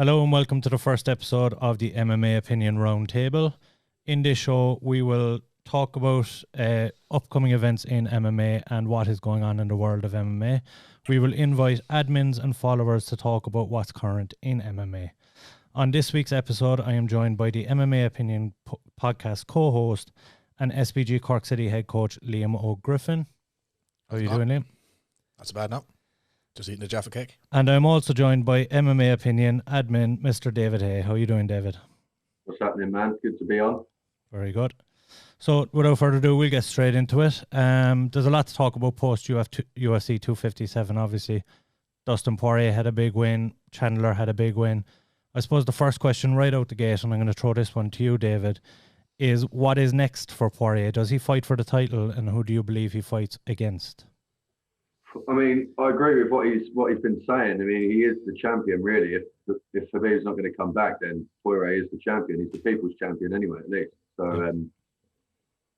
Hello and welcome to the first episode of the MMA Opinion Roundtable. In this show, we will talk about upcoming events in MMA and what is going on in the world of MMA. We will invite admins and followers to talk about what's current in MMA. On this week's episode, I am joined by the MMA Opinion podcast co-host and SBG Cork City head coach Liam O. Griffin. How are you doing, Liam? That's bad now. Just eating a Jaffa cake. And I'm also joined by MMA Opinion admin, Mr. David Hay. How are you doing, David? What's happening, man? Good to be on. Very good. So, without further ado, we'll get straight into it. There's a lot to talk about post UFC 257, obviously. Dustin Poirier had a big win. Chandler had a big win. I suppose the first question right out the gate, and I'm going to throw this one to you, David, is what is next for Poirier? Does he fight for the title, and who do you believe he fights against? I mean, I agree with what he's been saying. I mean, he is the champion, really. If Khabib's not going to come back, then Poirier is the champion. He's the people's champion anyway, at least. So,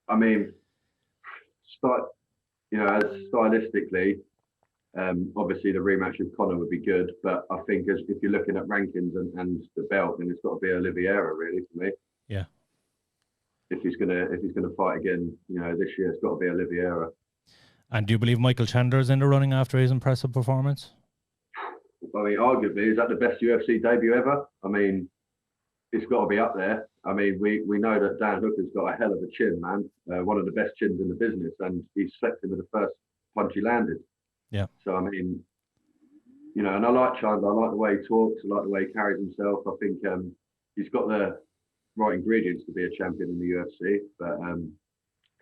I mean, as stylistically, obviously the rematch with Conor would be good, but I think if you're looking at rankings and the belt, then it's got to be Oliveira, really, for me. Yeah. If he's gonna fight again, this year, it's got to be Oliveira. And do you believe Michael Chandler is in the running after his impressive performance? I mean, arguably, is that the best UFC debut ever? I mean, it's got to be up there. I mean, we know that Dan Hooker's got a hell of a chin, man. One of the best chins in the business, and he slept him with the first punch he landed. Yeah. So, I mean, and I like Chandler. I like the way he talks. I like the way he carries himself. I think he's got the right ingredients to be a champion in the UFC, but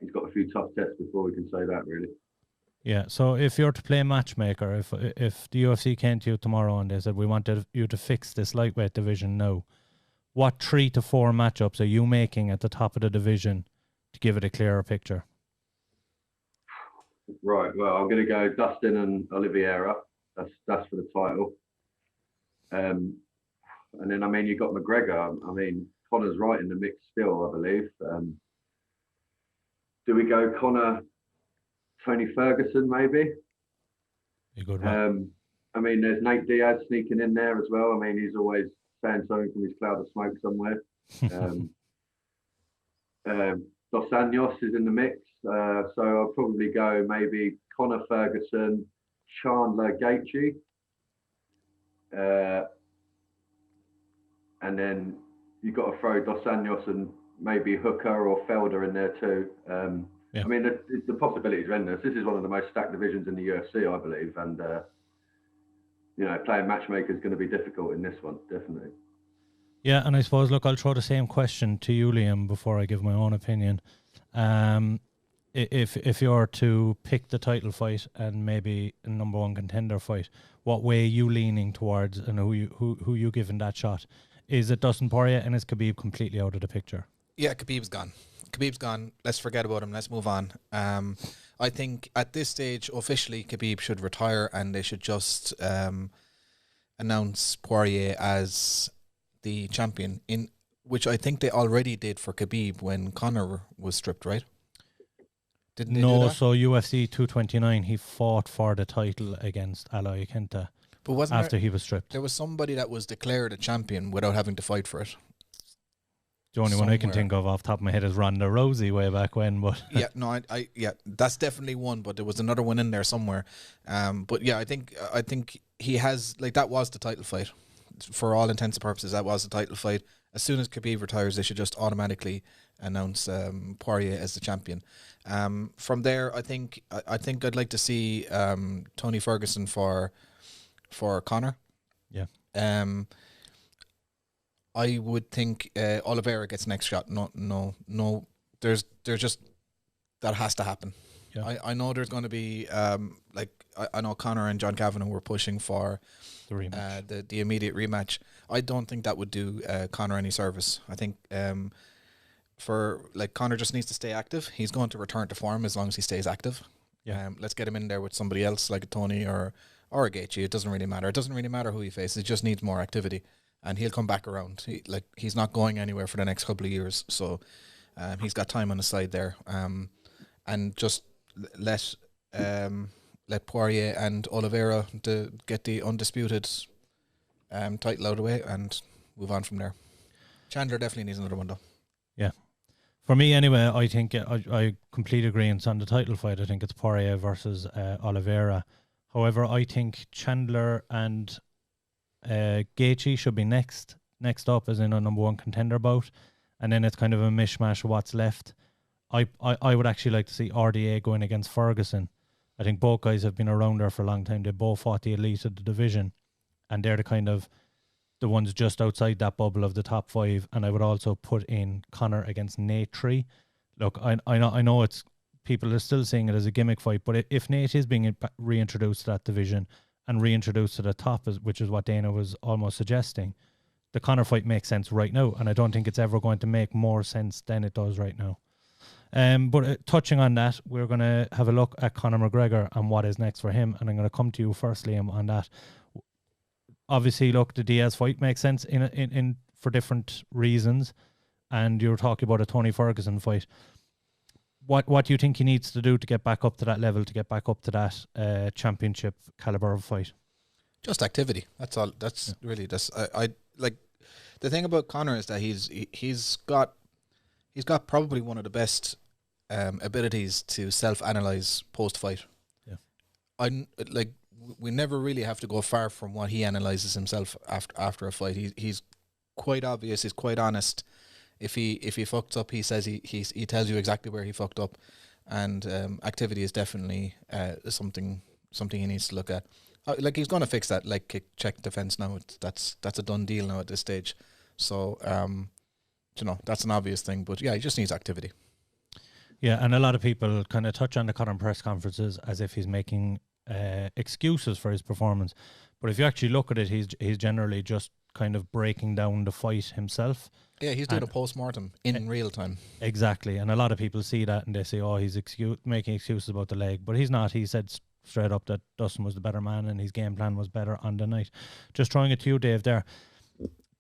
he's got a few tough tests before we can say that, really. Yeah, so if you're to play matchmaker, if the UFC came to you tomorrow and they said, we wanted you to fix this lightweight division now, what 3 to 4 matchups are you making at the top of the division to give it a clearer picture? Right, well, I'm going to go Dustin and Oliveira. That's for the title. And then, I mean, you've got McGregor. I mean, Conor's right in the mix still, I believe. Do we go Conor... Tony Ferguson, maybe. You good one. I mean, there's Nate Diaz sneaking in there as well. I mean, he's always saying something from his cloud of smoke somewhere. Dos Anjos is in the mix. So I'll probably go maybe Conor Ferguson, Chandler Gaethje. And then you've got to throw Dos Anjos and maybe Hooker or Felder in there too. Yeah. I mean, the possibilities are endless. This is one of the most stacked divisions in the UFC, I believe. And, playing matchmaker is going to be difficult in this one, definitely. Yeah, and I suppose, look, I'll throw the same question to you, Liam, before I give my own opinion. If you're to pick the title fight and maybe a number one contender fight, what way are you leaning towards and who you giving that shot? Is it Dustin Poirier and is Khabib completely out of the picture? Yeah, Khabib's gone. Khabib's gone. Let's forget about him. Let's move on. I think at this stage, officially, Khabib should retire and they should just announce Poirier as the champion, in which I think they already did for Khabib when Conor was stripped, right? Didn't they do that? So UFC 229, he fought for the title against Aloy Kenta, but wasn't after he was stripped. There was somebody that was declared a champion without having to fight for it. The only one I can think of off the top of my head is Ronda Rousey way back when, but yeah, no, yeah, that's definitely one, but there was another one in there somewhere. But yeah, I think he has, like, that was the title fight. For all intents and purposes, that was the title fight. As soon as Khabib retires, they should just automatically announce Poirier as the champion. From there, I think I'd like to see Tony Ferguson for Conor. Yeah. I would think Oliveira gets next shot. No. There's just, that has to happen. Yeah. I know there's going to be I know Conor and John Kavanagh were pushing for the rematch, the immediate rematch. I don't think that would do Conor any service. I think Conor just needs to stay active. He's going to return to form as long as he stays active. Yeah. Let's get him in there with somebody else like a Tony or a Gaethje. It doesn't really matter. It doesn't really matter who he faces. It just needs more activity. And he'll come back around. He's not going anywhere for the next couple of years, so he's got time on the side there. And just let Poirier and Oliveira to get the undisputed title out of the way, and move on from there. Chandler definitely needs another one though. Yeah. For me, anyway, I think I complete agreement on the title fight. I think it's Poirier versus Oliveira. However, I think Chandler and Gaethje should be next up as in a number one contender bout, and then it's kind of a mishmash of what's left. I would actually like to see RDA going against Ferguson. I think both guys have been around there for a long time. They both fought the elite of the division, and they're the ones just outside that bubble of the top five. And I would also put in Conor against Nate Tree. Look, I know it's people are still seeing it as a gimmick fight, but if Nate is being reintroduced to that division and reintroduced to the top, which is what Dana was almost suggesting, the Conor fight makes sense right now, and I don't think it's ever going to make more sense than it does right now. But touching on that, we're going to have a look at Conor McGregor and what is next for him, and I'm going to come to you first, Liam, on that. Obviously, look, the Diaz fight makes sense in for different reasons, and you're talking about a Tony Ferguson fight. What do you think he needs to do to get back up to that level, to get back up to that championship caliber of fight? Just activity. That's all. That's really this. I like the thing about Conor is that he's got probably one of the best abilities to self-analyze post-fight. Yeah, we never really have to go far from what he analyzes himself after a fight. He's quite obvious. He's quite honest. If he fucks up, he says he tells you exactly where he fucked up, and activity is definitely something he needs to look at. Like he's going to fix that, like kick, check, defense now. That's a done deal now at this stage. So that's an obvious thing. But yeah, he just needs activity. Yeah, and a lot of people kind of touch on the Conor press conferences as if he's making excuses for his performance. But if you actually look at it, he's generally just kind of breaking down the fight himself. Yeah, he's doing a post-mortem in real time. Exactly, and a lot of people see that and they say, oh, he's making excuses about the leg. But he's not. He said straight up that Dustin was the better man and his game plan was better on the night. Just throwing it to you, Dave, there.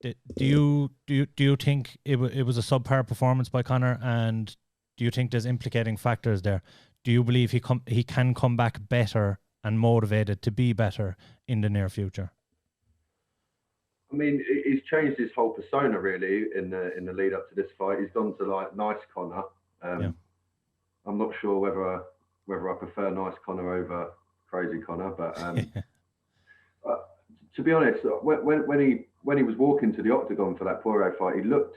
Do you think it was a subpar performance by Conor, and do you think there's implicating factors there? Do you believe he can come back better and motivated to be better in the near future? I mean, he's changed his whole persona really in the lead up to this fight. He's gone to like nice Conor. I'm not sure whether I prefer nice Conor over crazy Conor, but to be honest, when he was walking to the octagon for that Poirier fight, he looked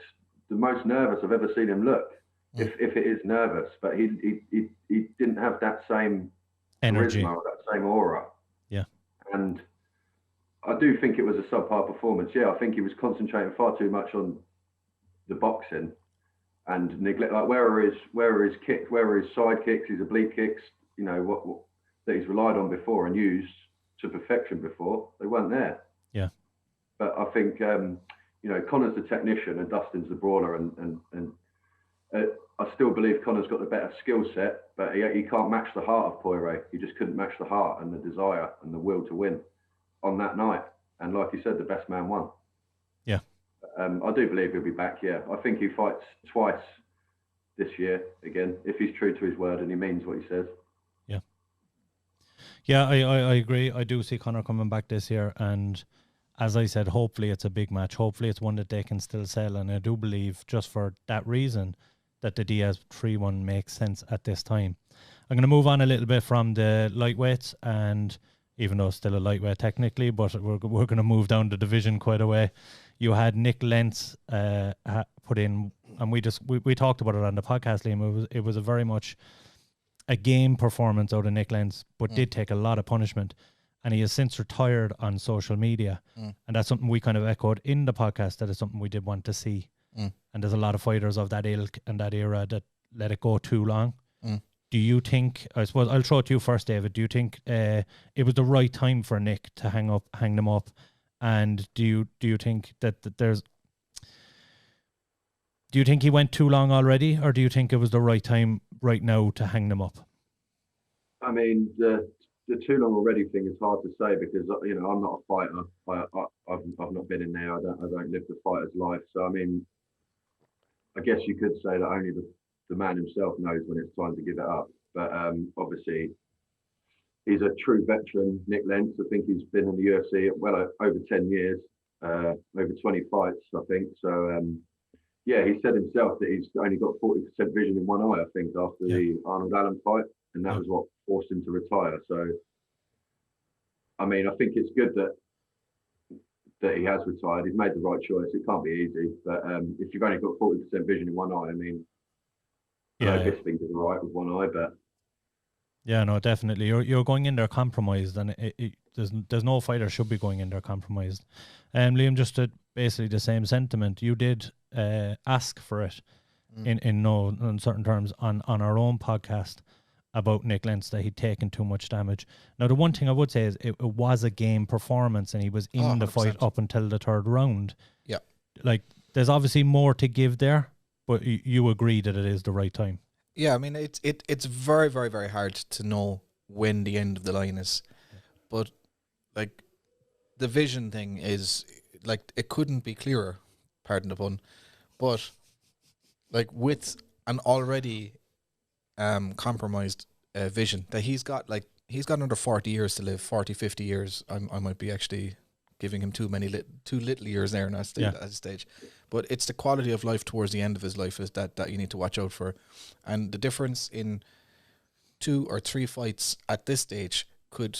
the most nervous I've ever seen him look. If it is nervous, but he didn't have that same energy, charisma, that same aura. Yeah, and I do think it was a subpar performance. Yeah, I think he was concentrating far too much on the boxing and neglect where are his kicks, where are his side kicks, his oblique kicks, what that he's relied on before and used to perfection before. They weren't there. Yeah. But I think Conor's the technician and Dustin's the brawler, and I still believe Conor's got the better skill set, but he can't match the heart of Poirier. He just couldn't match the heart and the desire and the will to win on that night. And like you said, the best man won. Yeah. I do believe he'll be back, yeah. I think he fights twice this year again, if he's true to his word and he means what he says. Yeah. Yeah, I agree. I do see Conor coming back this year, and as I said, hopefully it's a big match. Hopefully it's one that they can still sell, and I do believe just for that reason that the Diaz 3-1 makes sense at this time. I'm going to move on a little bit from the lightweights, and even though it's still a lightweight technically, but we're going to move down the division quite a way. You had Nik Lentz put in, and we talked about it on the podcast, Liam. It was a very much a game performance out of Nik Lentz, but did take a lot of punishment, and he has since retired on social media, and that's something we kind of echoed in the podcast. That is something we did want to see, and there's a lot of fighters of that ilk and that era that let it go too long. Do you think, I suppose I'll throw it to you first, David, do you think it was the right time for Nick to hang them up? And do you think that do you think he went too long already, or do you think it was the right time right now to hang them up? I mean, the too long already thing is hard to say because I'm not a fighter. I've not been in there. I don't live the fighter's life. So I mean, I guess you could say that only the man himself knows when it's time to give it up. But obviously, he's a true veteran, Nik Lentz. I think he's been in the UFC well over 10 years. over 20 fights, I think. So, yeah, he said himself that he's only got 40% vision in one eye, I think, after the Arnold Allen fight. And that was what forced him to retire. So, I mean, I think it's good that he has retired. He's made the right choice. It can't be easy. But if you've only got 40% vision in one eye, I mean, this thing is all right with one eye, but... Yeah, no, definitely. You're going in there compromised, and there's no fighter should be going in there compromised. Liam, just basically the same sentiment. You did ask for it in no uncertain terms on our own podcast about Nik Lentz, that he'd taken too much damage. Now, the one thing I would say is it was a game performance, and he was in the fight up until the third round. Yeah, like there's obviously more to give there, but you agree that it is the right time. Yeah, I mean, it's very, very, very hard to know when the end of the line is. But, like, the vision thing is, like, it couldn't be clearer, pardon the pun. But, like, with an already compromised vision, that he's got another 40 years to live, 40, 50 years. I might be actually giving him too little years there at that stage. But it's the quality of life towards the end of his life is that you need to watch out for. And the difference in 2 or 3 fights at this stage could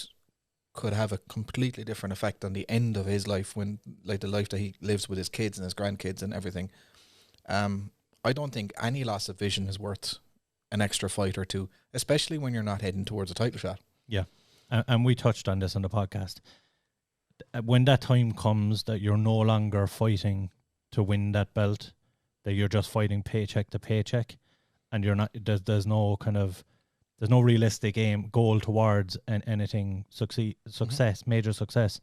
have a completely different effect on the end of his life, when, like, the life that he lives with his kids and his grandkids and everything. I don't think any loss of vision is worth an extra fight or 2, especially when you're not heading towards a title shot. Yeah. And we touched on this on the podcast. When that time comes that you're no longer fighting to win that belt, that you're just fighting paycheck to paycheck, and you're not, there's no realistic goal towards anything success, major success.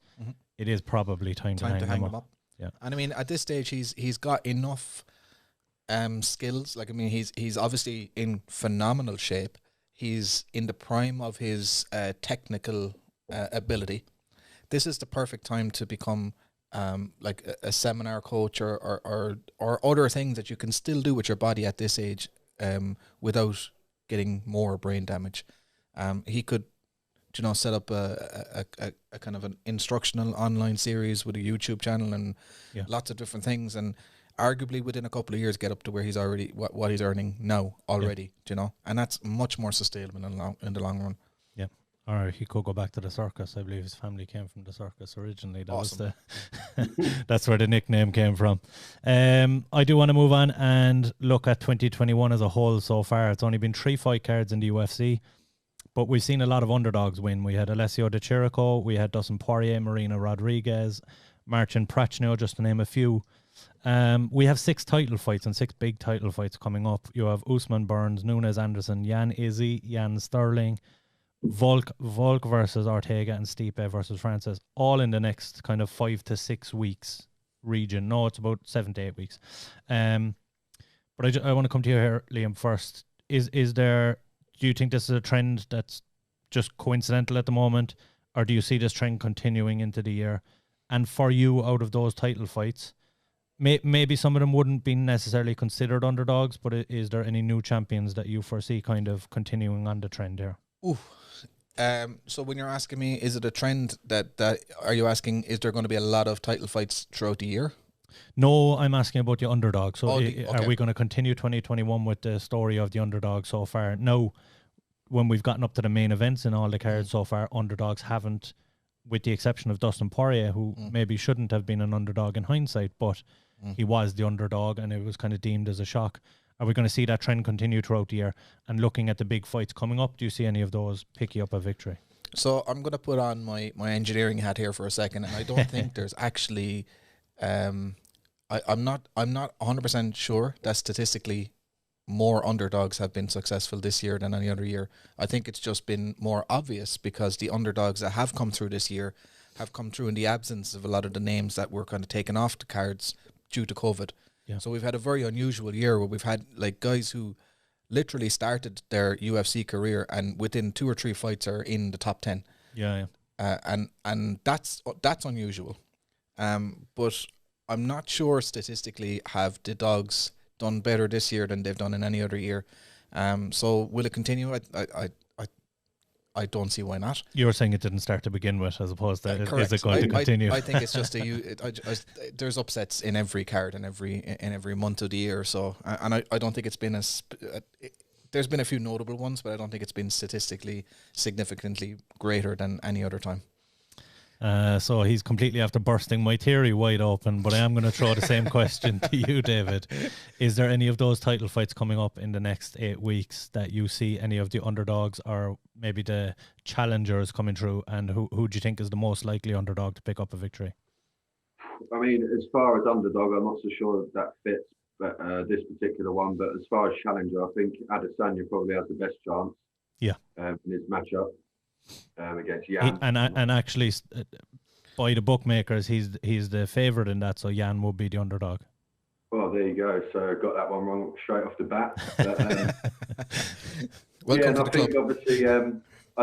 It is probably time to hang them up. Yeah. And I mean, at this stage, he's got enough skills. Like, I mean, he's obviously in phenomenal shape. He's in the prime of his technical ability. This is the perfect time to become like a seminar coach or other things that you can still do with your body at this age without getting more brain damage. He could, set up a kind of an instructional online series with a YouTube channel and lots of different things, and arguably within a couple of years get up to where he's already what he's earning now already. And that's much more sustainable in the long run. Or he could go back to the circus. I believe his family came from the circus originally. That awesome. was that's where the nickname came from. I do want to move on and look at 2021 as a whole so far. It's only been 3 fight cards in the UFC, but we've seen a lot of underdogs win. We had Alessio De Chirico, we had Dustin Poirier, Marina Rodriguez, Marcin Prachnio, just to name a few. We have 6 title fights and 6 big title fights coming up. You have Usman Burns, Nunes Anderson, Jan Izzy, Jan Sterling, Volk versus Ortega, and Stipe versus Francis, all in the next kind of 5 to 6 weeks region. No, it's about 7 to 8 weeks. But I want to come to you here, Liam, first. Do you think this is a trend that's just coincidental at the moment, or do you see this trend continuing into the year? And for you, out of those title fights, maybe some of them wouldn't be necessarily considered underdogs, but is there any new champions that you foresee kind of continuing on the trend here? Ooh. So when you're asking me, is it a trend that are you asking, is there going to be a lot of title fights throughout the year? No, I'm asking about the underdog. So okay. Are we going to continue 2021 with the story of the underdog so far? No, when we've gotten up to the main events in all the cards so far, underdogs haven't, with the exception of Dustin Poirier, who maybe shouldn't have been an underdog in hindsight, but he was the underdog and it was kind of deemed as a shock. Are we going to see that trend continue throughout the year? And looking at the big fights coming up, do you see any of those pick you up a victory? So I'm going to put on my engineering hat here for a second, and I don't think there's actually, I'm not 100% sure that statistically more underdogs have been successful this year than any other year. I think it's just been more obvious because the underdogs that have come through this year have come through in the absence of a lot of the names that were kind of taken off the cards due to COVID. Yeah. So we've had a very unusual year where we've had like guys who literally started their UFC career and within 2 or 3 fights are in the top 10. Yeah. And that's unusual. But I'm not sure statistically have the dogs done better this year than they've done in any other year. So will it continue? I don't see why not. You were saying it didn't start to begin with, as opposed to Correct. is it going to continue? I think it's just there's upsets in every card and every month of the year. So, and I don't think it's been there's been a few notable ones, but I don't think it's been statistically significantly greater than any other time. So he's completely after bursting my theory wide open, but I am going to throw the same question to you, David. Is there any of those title fights coming up in the next 8 weeks that you see any of the underdogs or maybe the challengers coming through, and who do you think is the most likely underdog to pick up a victory? I mean, as far as underdog, I'm not so sure that fits, but this particular one. But as far as challenger, I think Adesanya probably has the best chance. Yeah. In his matchup. Against Jan. And actually, by the bookmakers, he's the favourite in that, so Jan will be the underdog. Well, there you go. So got that one wrong straight off the bat. But, Welcome to the club. Obviously, I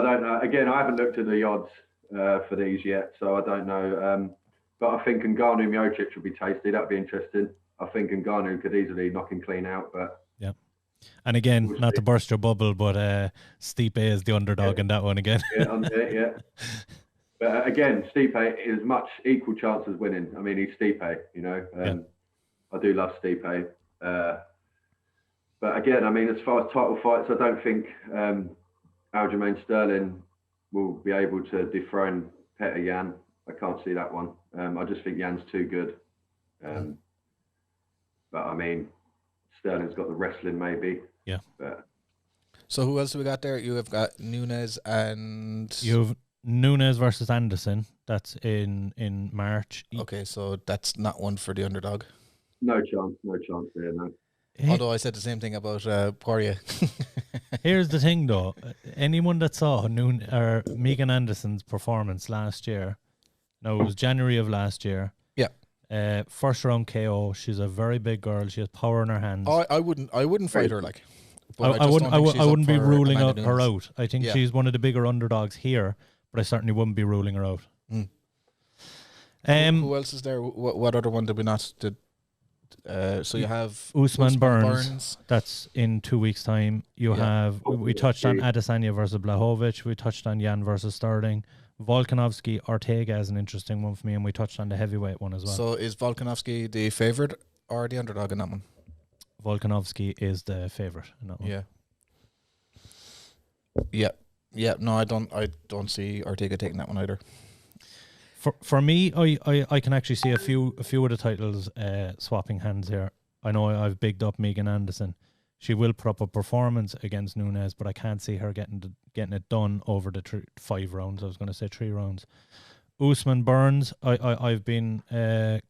don't know. Again, I haven't looked at the odds for these yet, so I don't know. But I think Ngannou Miocic will be tasty. That'd be interesting. I think Ngannou could easily knock him clean out, but. Yeah. And again, not to burst your bubble, but Stipe is the underdog in that one again. Yeah. But again, Stipe is much equal chance as winning. I mean, he's Stipe, you know. I do love Stipe. But again, I mean, as far as title fights, I don't think Aljamain Sterling will be able to dethrone Petr Yan. I can't see that one. I just think Yan's too good. But I mean, Sterling's got the wrestling, maybe. Yeah. But. So who else have we got there? You have got Nunes and... You have Nunes versus Anderson. That's in March. Okay, so that's not one for the underdog. No chance there, no. Although I said the same thing about Poirier. Here's the thing, though. Anyone that saw Megan Anderson's performance last year, no, it was January of last year. Yeah. First round KO. She's a very big girl. She has power in her hands. Oh, I wouldn't fight her like. I wouldn't be ruling her out. I think she's one of the bigger underdogs here, but I certainly wouldn't be ruling her out. Who else is there? What other one did we not? So you have Usman Burns. That's in 2 weeks' time. You have we touched on Adesanya versus Blachowicz. We touched on Jan versus Sterling. Volkanovski Ortega is an interesting one for me, and we touched on the heavyweight one as well. So is Volkanovski the favourite or the underdog in that one? Volkanovski is the favourite in that one. Yeah. No, I don't see Ortega taking that one either. For me, I can actually see a few of the titles swapping hands here. I know I've bigged up Megan Anderson. She will put up a performance against Nunes, but I can't see her getting it done over the 5 rounds. I was going to say 3 rounds. Usman Burns, I've been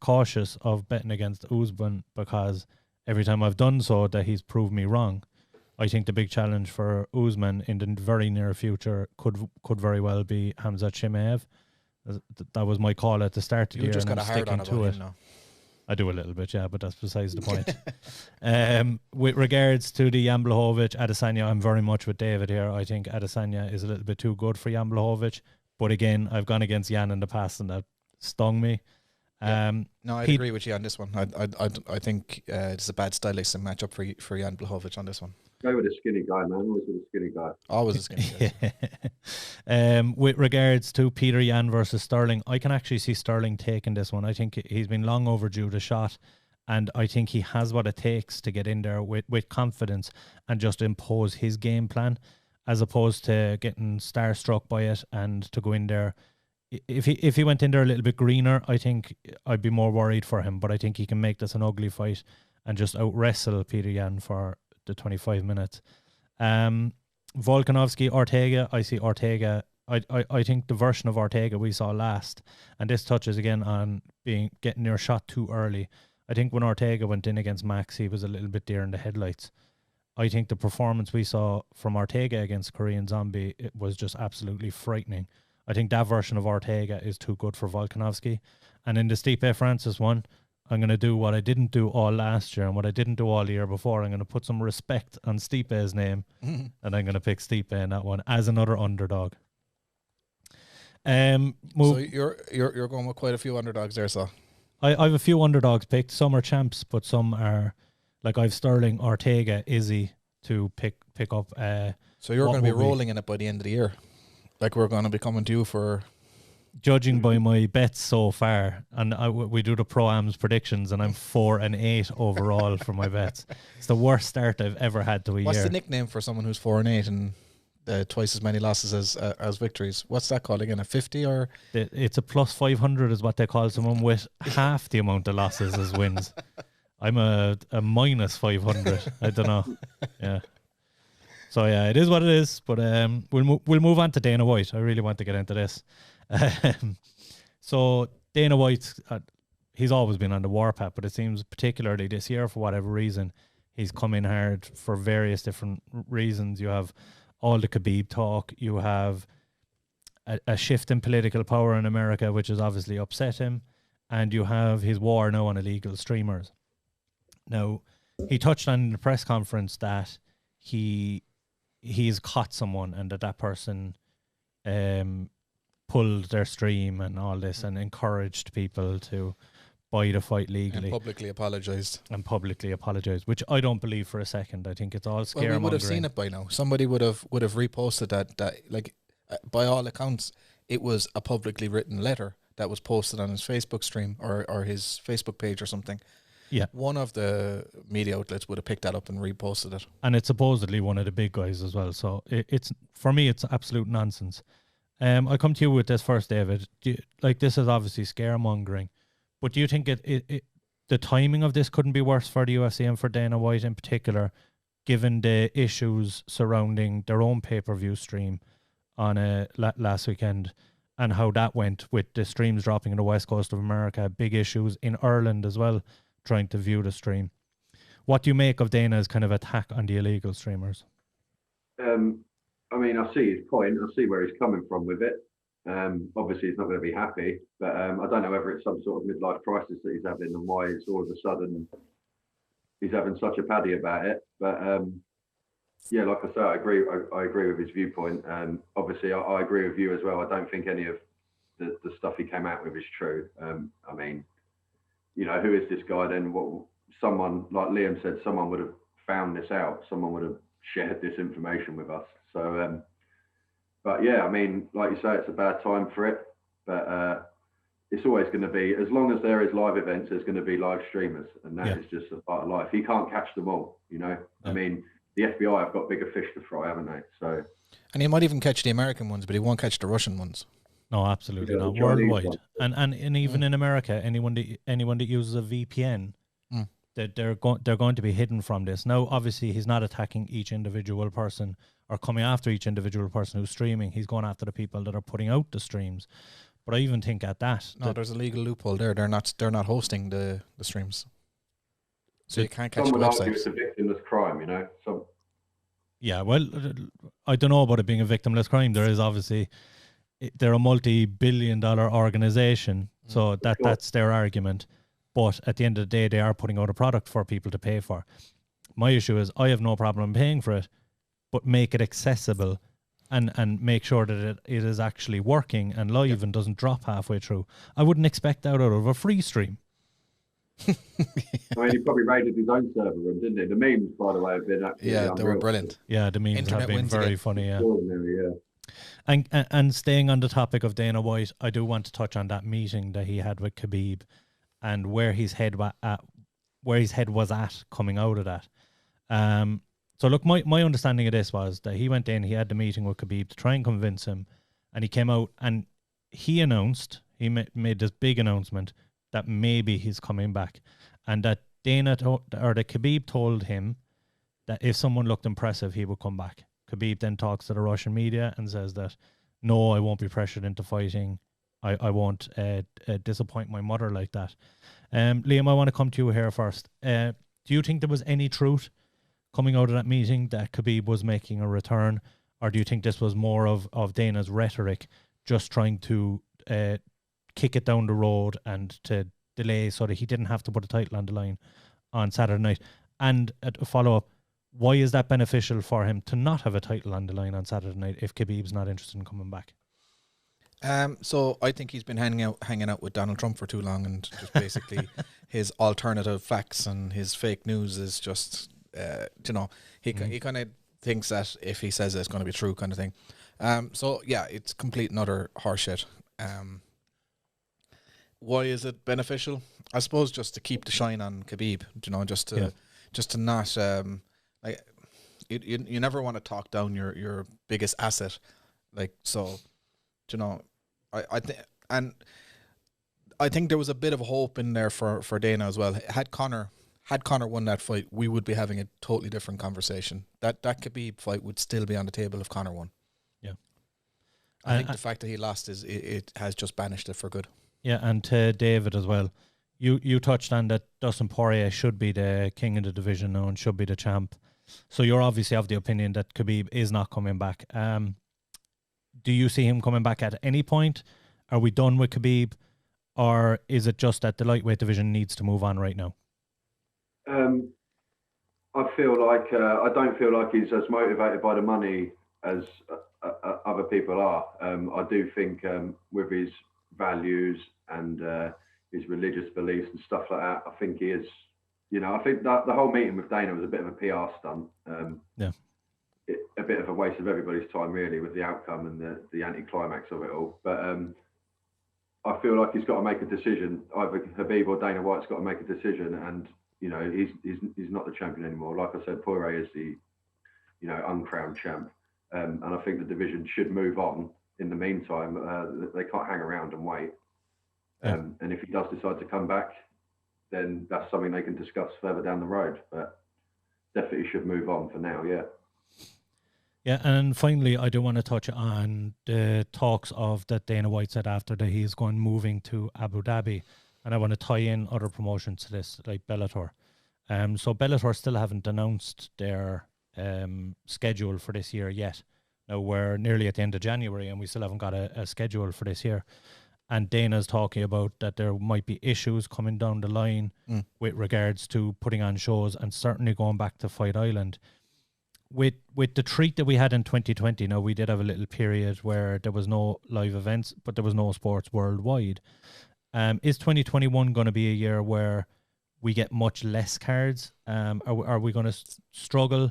cautious of betting against Usman because every time I've done so, that he's proved me wrong. I think the big challenge for Usman in the very near future could very well be Hamzat Chimaev. That was my call at the start of the year. You just got a hard on about him now. I do a little bit, yeah, but that's besides the point. With regards to the Jan Blachowicz, Adesanya, I'm very much with David here. I think Adesanya is a little bit too good for Jan Blachowicz. But again, I've gone against Jan in the past and that stung me. No, I agree with you on this one. I think it's a bad stylistic matchup for Jan Blachowicz on this one. Go with a skinny guy, man. Always with a skinny guy. Always a skinny guy. With regards to Petr Yan versus Sterling, I can actually see Sterling taking this one. I think he's been long overdue the shot, and I think he has what it takes to get in there with confidence and just impose his game plan, as opposed to getting starstruck by it and to go in there. If he went in there a little bit greener, I think I'd be more worried for him. But I think he can make this an ugly fight and just out wrestle Petr Yan for the 25 minutes. Volkanovski Ortega, I see Ortega. I think the version of Ortega we saw last, and this touches again on getting your shot too early. I think when Ortega went in against Max, he was a little bit deer in the headlights. I think the performance we saw from Ortega against Korean Zombie, it was just absolutely frightening. I think that version of Ortega is too good for Volkanovski. And in the Stipe Francis one, I'm going to do what I didn't do all last year and what I didn't do all the year before. I'm going to put some respect on Stipe's name, and I'm going to pick Stipe in that one as another underdog. So you're going with quite a few underdogs there, so I have a few underdogs picked. Some are champs, but some are like I've Sterling, Ortega, Izzy to pick up. So you're going to be rolling in it by the end of the year. Like we're going to be coming to you for... Judging by my bets so far, and we do the Pro-Am's predictions, and I'm 4-8 overall for my bets. It's the worst start I've ever had to a year. What's the nickname for someone who's 4-8 and twice as many losses as victories? What's that called again? A 50 or? It's a plus 500 is what they call someone with half the amount of losses as wins. I'm a minus 500. I don't know. Yeah. So yeah, it is what it is. But we'll move on to Dana White. I really want to get into this. So Dana White, he's always been on the warpath, but it seems particularly this year, for whatever reason, he's come in hard for various different reasons. You have all the Khabib talk. You have a shift in political power in America, which has obviously upset him. And you have his war now on illegal streamers. Now, he touched on in the press conference that he's caught someone and that person pulled their stream and all this and encouraged people to buy the fight legally. And publicly apologised. Which I don't believe for a second. I think it's all scaremongering. Well, we would have seen it by now. Somebody would have reposted that like, by all accounts, it was a publicly written letter that was posted on his Facebook stream or his Facebook page or something. Yeah. One of the media outlets would have picked that up and reposted it. And it's supposedly one of the big guys as well. So it's for me, it's absolute nonsense. I come to you with this first, David. This is obviously scaremongering, but do you think the timing of this couldn't be worse for the UFC and for Dana White in particular, given the issues surrounding their own pay-per-view stream on last weekend and how that went with the streams dropping in the west coast of America, big issues in Ireland as well, trying to view the stream. What do you make of Dana's kind of attack on the illegal streamers? I mean, I see his point. I see where he's coming from with it. Obviously, he's not going to be happy, but I don't know whether it's some sort of midlife crisis that he's having and why it's all of a sudden he's having such a paddy about it. But yeah, like I say, I agree with his viewpoint. Obviously, I agree with you as well. I don't think any of the stuff he came out with is true. I mean, you know, who is this guy then? What someone, like Liam said, someone would have found this out. Someone would have shared this information with us. So, but yeah, I mean, like you say, it's a bad time for it, but it's always going to be, as long as there is live events, there's going to be live streamers, and that is just a part of life. He can't catch them all, you know. I mean, the FBI have got bigger fish to fry, haven't they? So, and he might even catch the American ones, but he won't catch the Russian ones. No, absolutely not. Worldwide, and even in America, anyone that uses a VPN, that they're going to be hidden from this. Now, obviously, he's not attacking each individual person or coming after each individual person who's streaming. He's going after the people that are putting out the streams. But I even think at that, there's a legal loophole there. They're not hosting the streams, so you can't catch the websites. Someone argue it's a victimless crime, you know. Yeah, well, I don't know about it being a victimless crime. There is obviously, they're a multi-billion-dollar organization, so that's their argument. But at the end of the day, they are putting out a product for people to pay for. My issue is I have no problem paying for it, but make it accessible and make sure that it is actually working and live and doesn't drop halfway through. I wouldn't expect that out of a free stream. I mean, he probably raided his own server room, didn't he? The memes, by the way, have been absolutely they were brilliant. Yeah, the memes have been very funny. Yeah. Yeah. And staying on the topic of Dana White, I do want to touch on that meeting that he had with Khabib and where his head was at coming out of that. So look, my understanding of this was that he went in, he had the meeting with Khabib to try and convince him, and he came out and he made this big announcement that maybe he's coming back, and that Khabib told him that if someone looked impressive, he would come back. Khabib then talks to the Russian media and says that, no, I won't be pressured into fighting. I won't disappoint my mother like that. Liam, I want to come to you here first. Do you think there was any truth coming out of that meeting that Khabib was making a return, or do you think this was more of Dana's rhetoric, just trying to kick it down the road and to delay so that he didn't have to put a title on the line on Saturday night? And a follow-up, why is that beneficial for him to not have a title on the line on Saturday night if Khabib's not interested in coming back? So I think he's been hanging out with Donald Trump for too long, and just basically his alternative facts and his fake news is just, he kind of thinks that if he says it's going to be true kind of thing. So yeah, it's complete and utter horseshit. Why is it beneficial? I suppose just to keep the shine on Khabib. You know, just to not like you never want to talk down your biggest asset. Like, so, you know, I think, and I think there was a bit of hope in there for Dana as well. Had Conor won that fight, we would be having a totally different conversation. That Khabib fight would still be on the table if Conor won. Yeah, I think the fact that he lost it has just banished it for good. Yeah, and to David as well. You touched on that Dustin Poirier should be the king of the division now and should be the champ. So you're obviously of the opinion that Khabib is not coming back. Do you see him coming back at any point? Are we done with Khabib? Or is it just that the lightweight division needs to move on right now? I feel like I don't feel like he's as motivated by the money as other people are. I do think with his values and his religious beliefs and stuff like that, I think he is. You know, I think that the whole meeting with Dana was a bit of a PR stunt. A bit of a waste of everybody's time, really, with the outcome and the anticlimax of it all. But I feel like he's got to make a decision. Either Khabib or Dana White's got to make a decision, and you know, he's not the champion anymore. Like I said, Poirier is the uncrowned champ, and I think the division should move on. In the meantime, they can't hang around and wait. And if he does decide to come back, then that's something they can discuss further down the road. But definitely should move on for now. Yeah. Yeah, and finally, I do want to touch on the talks of that Dana White said after that he's moving to Abu Dhabi, and I want to tie in other promotions to this, like Bellator. So Bellator still haven't announced their schedule for this year yet. Now we're nearly at the end of January, and we still haven't got a schedule for this year. And Dana's talking about that there might be issues coming down the line with regards to putting on shows, and certainly going back to Fight Island. With the treat that we had in 2020, now we did have a little period where there was no live events, but there was no sports worldwide. Is 2021 going to be a year where we get much less cards? Are we going to struggle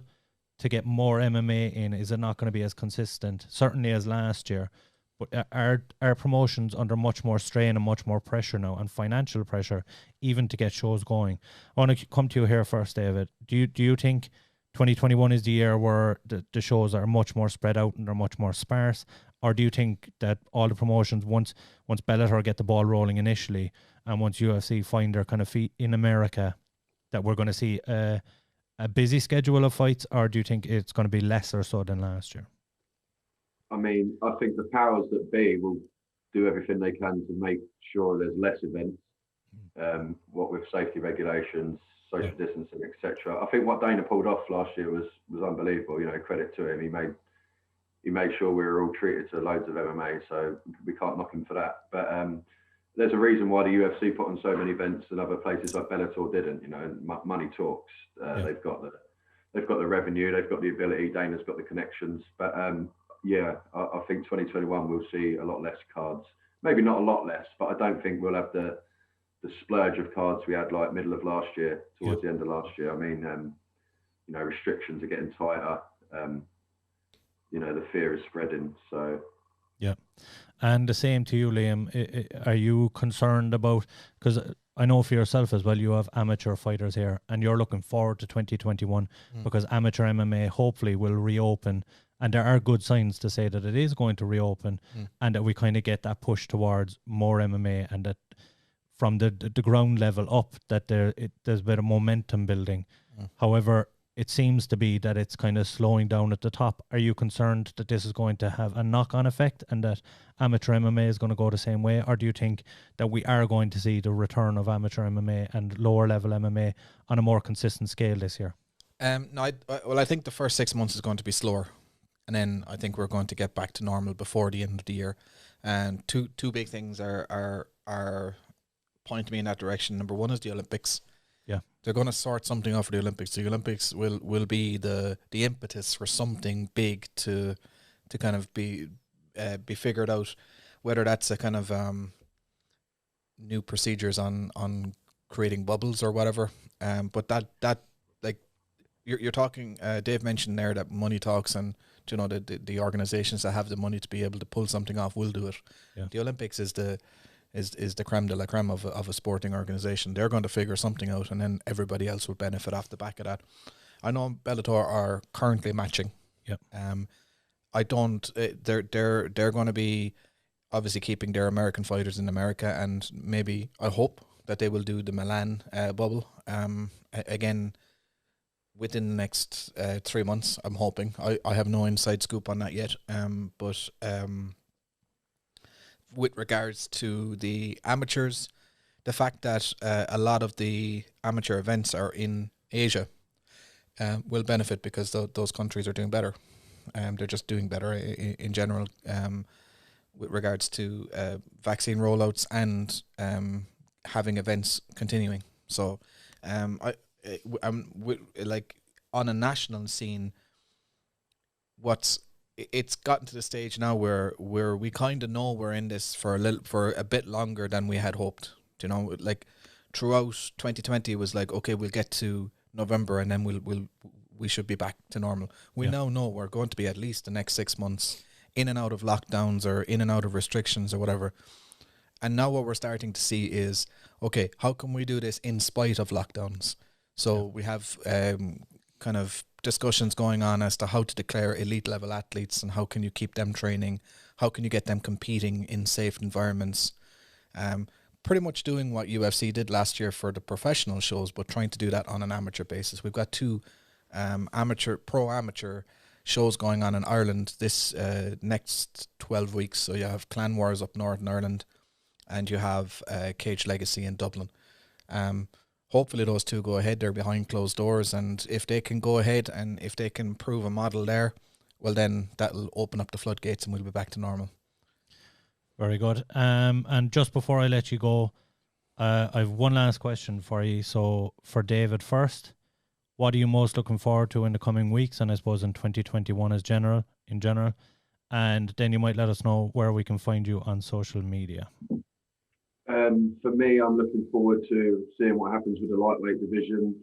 to get more MMA in? Is it not going to be as consistent, certainly as last year? But are promotions under much more strain and much more pressure now, and financial pressure, even to get shows going? I want to come to you here first, David. Do you think 2021 is the year where the shows are much more spread out and they're much more sparse? Or do you think that all the promotions, once Bellator get the ball rolling initially, and once UFC find their kind of feet in America, that we're going to see a busy schedule of fights? Or do you think it's going to be less or so than last year? I mean, I think the powers that be will do everything they can to make sure there's less events, what with safety regulations, social distancing, etc. I think what Dana pulled off last year was unbelievable. You know, credit to him. He made sure we were all treated to loads of MMA, so we can't knock him for that. But there's a reason why the UFC put on so many events and other places like Bellator didn't. You know, money talks. They've got the revenue, they've got the ability. Dana's got the connections. But I think 2021 we'll see a lot less cards. Maybe not a lot less, but I don't think we'll have the splurge of cards we had like middle of last year, towards the end of last year. I mean, restrictions are getting tighter. The fear is spreading. So yeah, and the same to you, Liam. Are you concerned about, because I know for yourself as well, you have amateur fighters here, and you're looking forward to 2021 because amateur MMA hopefully will reopen. And there are good signs to say that it is going to reopen, and that we kind of get that push towards more MMA, and that from the ground level up, that there's a bit of momentum building. However, it seems to be that it's kind of slowing down at the top. Are you concerned that this is going to have a knock-on effect and that amateur MMA is going to go the same way? Or do you think that we are going to see the return of amateur MMA and lower level MMA on a more consistent scale this year? No, I think the first 6 months is going to be slower. And then I think we're going to get back to normal before the end of the year. And two big things are pointing me in that direction. Number one is the Olympics. Yeah, they're going to sort something out for the Olympics. The Olympics will be the impetus for something big to kind of be figured out. Whether that's a kind of new procedures on creating bubbles or whatever. But that like you're talking. Dave mentioned there that money talks and you know, the organizations that have the money to be able to pull something off will do it. Yeah. The Olympics is the creme de la creme of a sporting organization. They're going to figure something out, and then everybody else will benefit off the back of that. I know Bellator are currently matching. Yep. I don't. They're going to be obviously keeping their American fighters in America, and maybe I hope that they will do the Milan bubble again within the next 3 months. I'm hoping. I have no inside scoop on that yet. But with regards to the amateurs, the fact that a lot of the amateur events are in Asia will benefit because those countries are doing better. They're just doing better in general with regards to vaccine rollouts and having events continuing. So I'm like on a national scene, it's gotten to the stage now where we kind of know we're in this for a bit longer than we had hoped. You know, like throughout 2020 it was like, okay, we'll get to November and then we should be back to normal. We now know we're going to be at least the next 6 months in and out of lockdowns or in and out of restrictions or whatever. And now what we're starting to see is, okay, how can we do this in spite of lockdowns? So we have kind of discussions going on as to how to declare elite level athletes and how can you keep them training, how can you get them competing in safe environments. Pretty much doing what UFC did last year for the professional shows, but trying to do that on an amateur basis. We've got 2 pro-amateur shows going on in Ireland this next 12 weeks. So you have Clan Wars up north in Ireland, and you have Cage Legacy in Dublin. Hopefully those 2 go ahead. They're behind closed doors, and if they can go ahead and if they can prove a model there, well then that'll open up the floodgates and we'll be back to normal. Very good. And just before I let you go, I have one last question for you. So for David first, what are you most looking forward to in the coming weeks, and I suppose in 2021 in general? And then you might let us know where we can find you on social media. For me, I'm looking forward to seeing what happens with the lightweight division,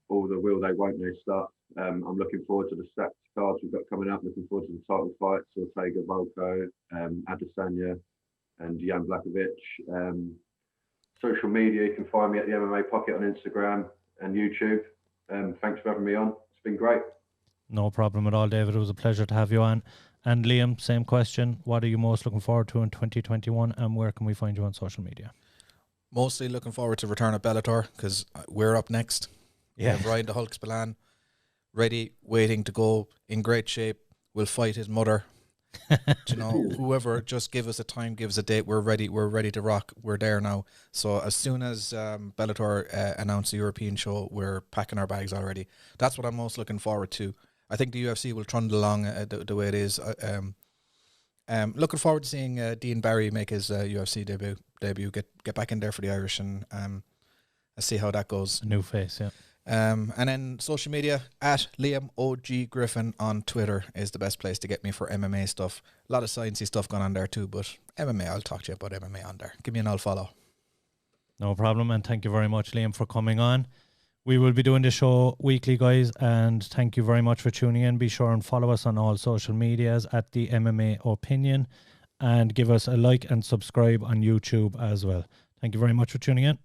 all the will they, won't they stuff. I'm looking forward to the stacked cards we've got coming up. Looking forward to the title fights, Ortega, Volko, Adesanya, and Jan Blachowicz. Social media, you can find me at the MMA Pocket on Instagram and YouTube. Thanks for having me on. It's been great. No problem at all, David. It was a pleasure to have you on. And Liam, same question. What are you most looking forward to in 2021, and where can we find you on social media? Mostly looking forward to return at Bellator because we're up next. Yeah. We have Ryan the Hulk Spillane ready, waiting to go, in great shape. We'll fight his mother. You know, whoever, just give us a time, give us a date. We're ready to rock. We're there now. So as soon as Bellator announce the European show, we're packing our bags already. That's what I'm most looking forward to. I think the UFC will trundle along the way it is. Looking forward to seeing Dean Barry make his UFC debut. Get back in there for the Irish, and see how that goes. A new face, yeah. And then social media at Liam OG Griffin on Twitter is the best place to get me for MMA stuff. A lot of sciencey stuff going on there too, but MMA, I'll talk to you about MMA on there. Give me an old follow. No problem, and thank you very much, Liam, for coming on. We will be doing the show weekly, guys, and thank you very much for tuning in. Be sure and follow us on all social medias at the MMA Opinion, and give us a like and subscribe on YouTube as well. Thank you very much for tuning in.